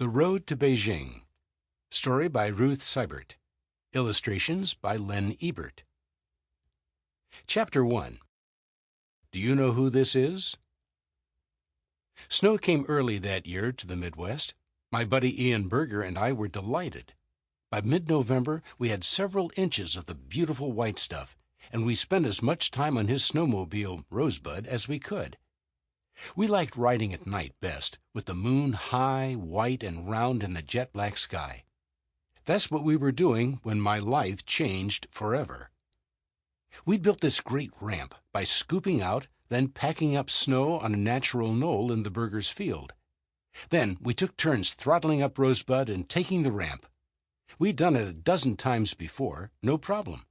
The Road to Beijing. Story by Ruth Siburt. Illustrations by Len Ebert. Chapter 1. Do you know who this is? Snow came early that year to the Midwest. My buddy Ian Berger and I were delighted. By mid-November, we had several inches of the beautiful white stuff, and we spent as much time on his snowmobile, Rosebud, as we could. We liked riding at night best, with the moon high, white, and round in the jet-black sky. That's what we were doing when my life changed forever. We built this great ramp by scooping out, then packing up snow on a natural knoll in the Berger's field. Then we took turns throttling up Rosebud and taking the ramp. We'd done it a dozen times before, no problem.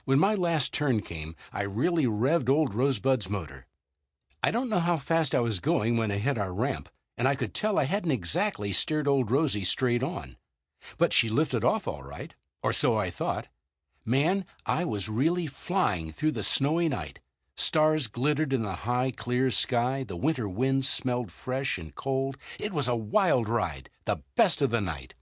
When my last turn came, I really revved old Rosebud's motor. I don't know how fast I was going when I hit our ramp, and I could tell I hadn't exactly steered old Rosie straight on. But she lifted off all right, or so I thought. Man, I was really flying through the snowy night. Stars glittered in the high, clear sky. The winter winds smelled fresh and cold. It was a wild ride, the best of the night.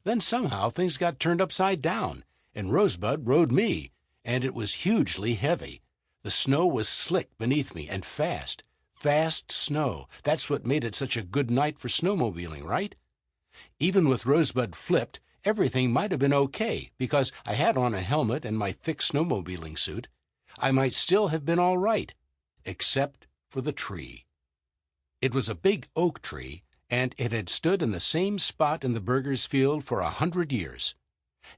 Then somehow things got turned upside down, and Rosebud rode me, and it was hugely heavy. The snow was slick beneath me, and fast. Fast snow. That's what made it such a good night for snowmobiling, right? Even with Rosebud flipped, everything might have been okay, because I had on a helmet and my thick snowmobiling suit. I might still have been all right, except for the tree. It was a big oak tree, and it had stood in the same spot in the Berger's field for 100 years.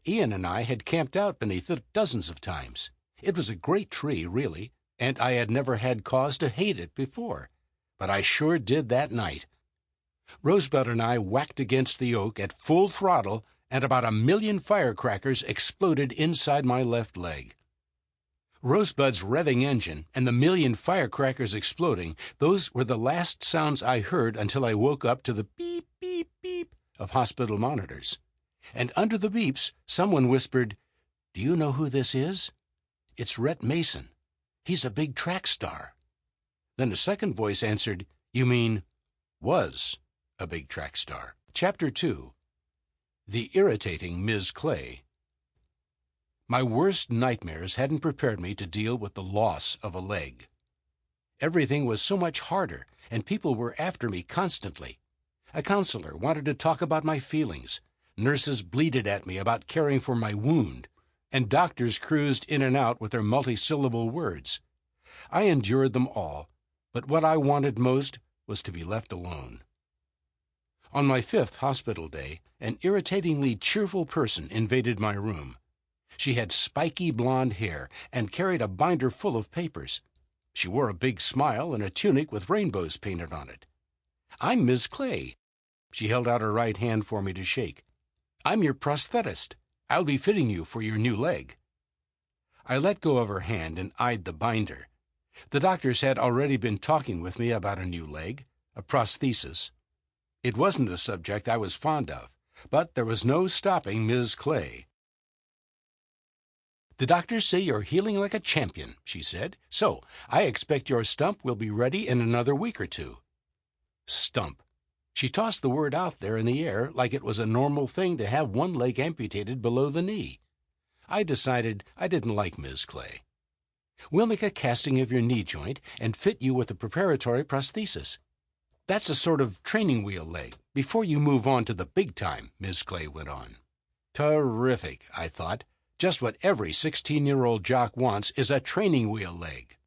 Ian and I had camped out beneath it dozens of times. It was a great tree, really, and I had never had cause to hate it before, but I sure did that night. Rosebud and I whacked against the oak at full throttle, and about 1,000,000 firecrackers exploded inside my left leg. Rosebud's revving engine and the 1,000,000 firecrackers exploding, those were the last sounds I heard until I woke up to the beep, beep, beep of hospital monitors. And under the beeps, someone whispered, "Do you know who this is? It's Rhett Mason. He's a big track star." Then a second voice answered, "You mean, was a big track star." Chapter 2. The Irritating Ms. Clay. My worst nightmares hadn't prepared me to deal with the loss of a leg. Everything was so much harder, and people were after me constantly. A counselor wanted to talk about my feelings. Nurses bleated at me about caring for my wound, and doctors cruised in and out with their multi-syllable words. I endured them all, but what I wanted most was to be left alone. On my 5th hospital day, an irritatingly cheerful person invaded my room. She had spiky blonde hair and carried a binder full of papers. She wore a big smile and a tunic with rainbows painted on it. "I'm Ms. Clay." She held out her right hand for me to shake. "I'm your prosthetist. I'll be fitting you for your new leg." I let go of her hand and eyed the binder. The doctors had already been talking with me about a new leg, a prosthesis. It wasn't a subject I was fond of, but there was no stopping Ms. Clay. "The doctors say you're healing like a champion," she said, "so I expect your stump will be ready in another week or two." Stump. She tossed the word out there in the air like it was a normal thing to have one leg amputated below the knee. I decided I didn't like Ms. Clay. "We'll make a casting of your knee joint and fit you with a preparatory prosthesis. That's a sort of training wheel leg before you move on to the big time," Ms. Clay went on. Terrific, I thought. Just what every 16-year-old jock wants is a training wheel leg.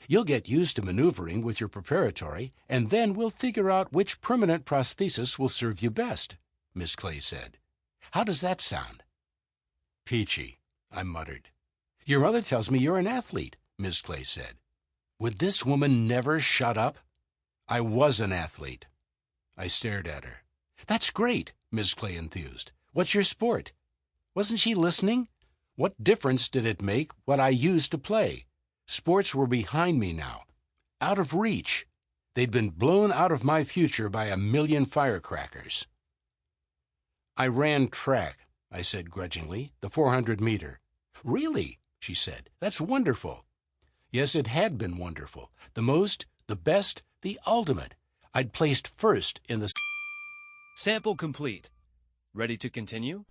"You'll get used to maneuvering with your preparatory, and then we'll figure out which permanent prosthesis will serve you best," Miss Clay said. "How does that sound?" "Peachy," I muttered. "Your mother tells me you're an athlete," Miss Clay said. Would this woman never shut up? "I was an athlete." I stared at her. "That's great," Miss Clay enthused. "What's your sport?" Wasn't she listening? What difference did it make what I used to play? Sports were behind me now, out of reach. They'd been blown out of my future by 1,000,000 firecrackers. "I ran track," I said grudgingly, "the 400-meter. "Really?" she said. "That's wonderful." Yes, it had been wonderful. The most, the best, the ultimate. I'd placed first in the... Sample complete. Ready to continue?